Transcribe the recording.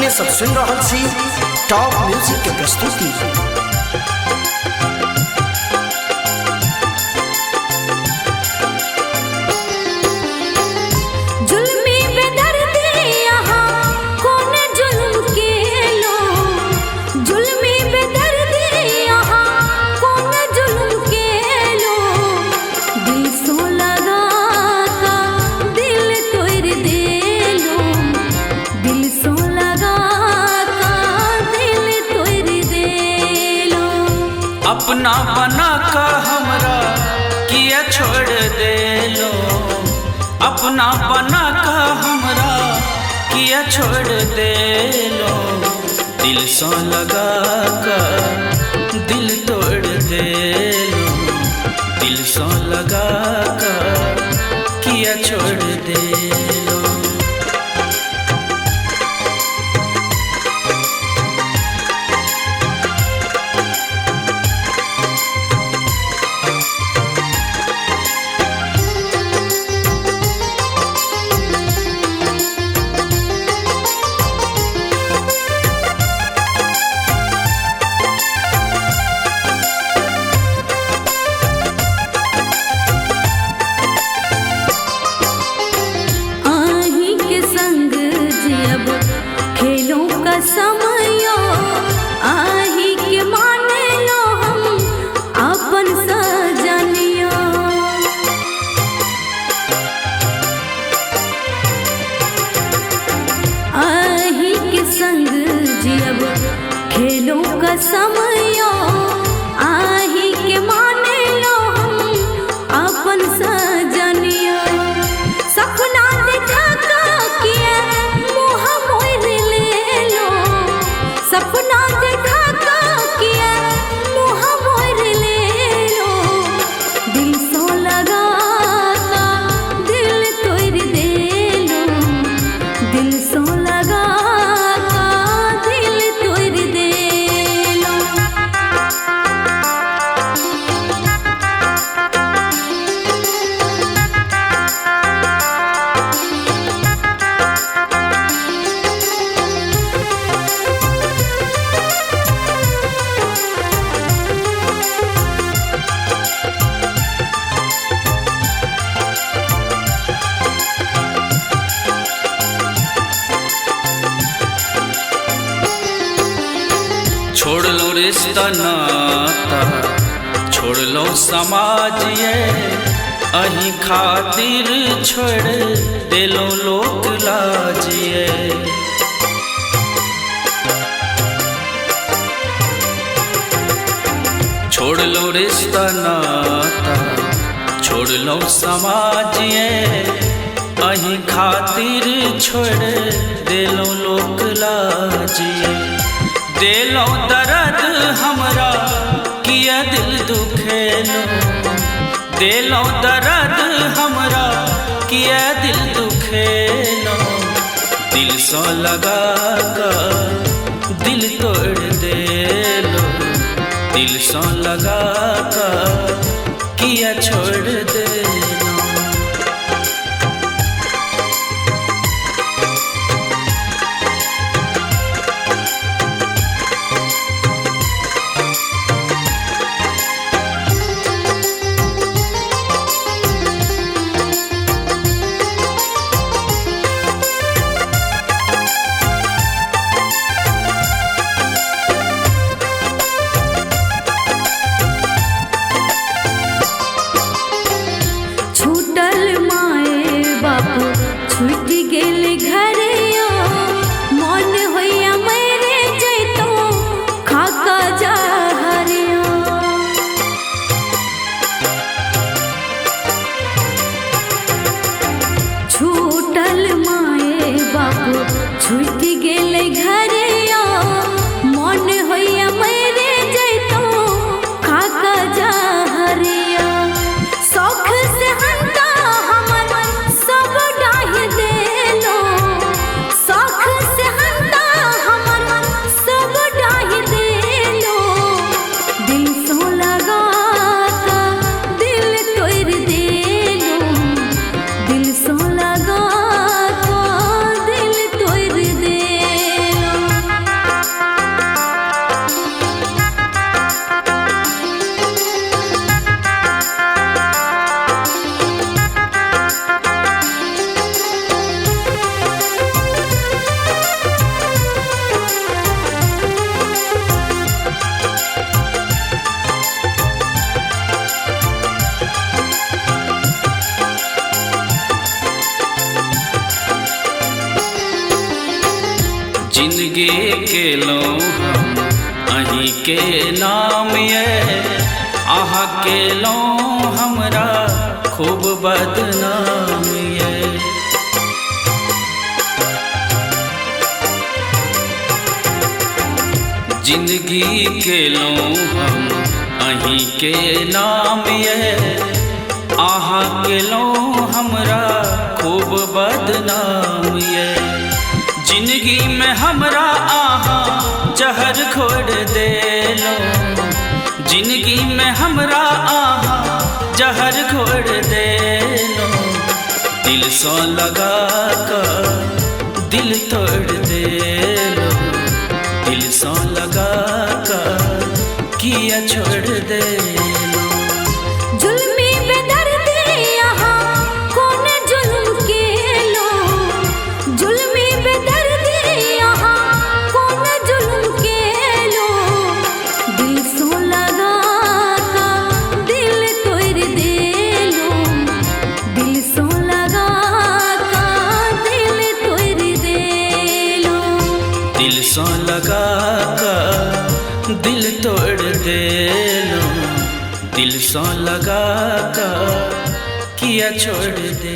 ये सब सुन रहल छी टॉप म्यूजिक के प्रस्तुति। अपना बना का हमरा किया छोड़ दे लो, अपना बना का हमरा किया छोड़ दे लो, दिल सो लगा कर दिल तोड़ दे लो, दिल सो लगा कर किया छोड़ दे लो। समयो आही के माने लो हम अपन सजनियो, आही के संग जियब खेलों का समयो आही के माने लो हम अपन सजनियो। सपना देखा किया मोह मोर ले लो, सपना देखा किया मोह मोर ले लो, दिल सो लगा का दिल तोड़ दे लो, दिल सो लगा का दिल तोड़ दे लो। छोड़ लो रिश्ता नाता, छोड़ लो समाज ये, अही खातिर छोड़ दे लो लोक लाज ये। छोड़ लो रिश्ता नाता, छोड़ लो समाज ये, अही खातिर छोड़ दे लो लोक लाज ये। दे लो दर्द हमरा किया दिल दुखे लो, दे लो दर्द हमरा किया दिल दुखे लो, दिल सो लगा कर दिल तोड़ दे लो, दिल सो लगा कर किया छोड़ दे लो। छूट गेल घरियो मन होइया मेरे जैतो खाका जा हरियो, छूटल माए बापू छूट गेल घरियो मन होइया मेरे जैतो खाका जा हरियो। शौख से हंता दिल सो लगा का दिल तोड़ दे जिंदगी के लो हम अहीं के नाम ये आहा के लो हमरा खूब बदनाम ये। जिंदगी के लो हम अहीं के नाम ये आहा के लो हमरा खूब बदनाम ये। जिंदगी में हमरा आहा जहर घोर दे लो, जिंदगी में हमरा आहा जहर घोर दे लो। दिल सौ लगा कर दिल तोड़ दे लो, दिल सौ लगा कर किया छोड़ दे लो। जुल्मी बेदर्दी यहाँ कौन जुल्म के लो, जुल्मी बेदर्दी यहाँ कौन जुल्म के लो। दिल सो लगा का दिल तोड़ दे लो, दिल सो लगा का दिल तोड़ दे लो। दिल सौ लगा कर दिल तोड़ दे लो, दिल सौ लगा कर किया छोड़ दे।